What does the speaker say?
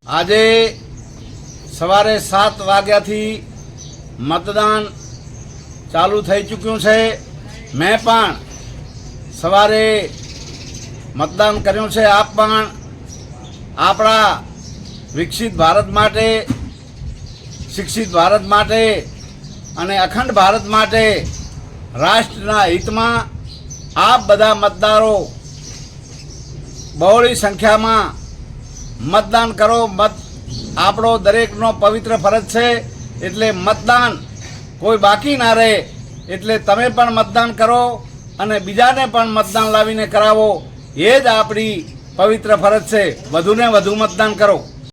આજે સવારે 7 વાગ્યાથી મતદાન ચાલુ થઈ ચૂક્યું છે। મેં પણ સવારે મતદાન કર્યું છે। આપ પણ આપણા વિકસિત ભારત માટે, શિક્ષિત ભારત માટે અને અખંડ ભારત માટે રાષ્ટ્રના હિતમાં આપ બધા મતદારો બહોળી સંખ્યામાં મતદાન કરો। મત આપણો દરેકનો પવિત્ર ફરજ છે, એટલે મતદાન કોઈ બાકી ના રહે। એટલે તમે પણ મતદાન કરો અને બીજાને પણ મતદાન લાવીને કરાવો। એ જ આપણી પવિત્ર ફરજ છે। વધુને વધુ મતદાન કરો।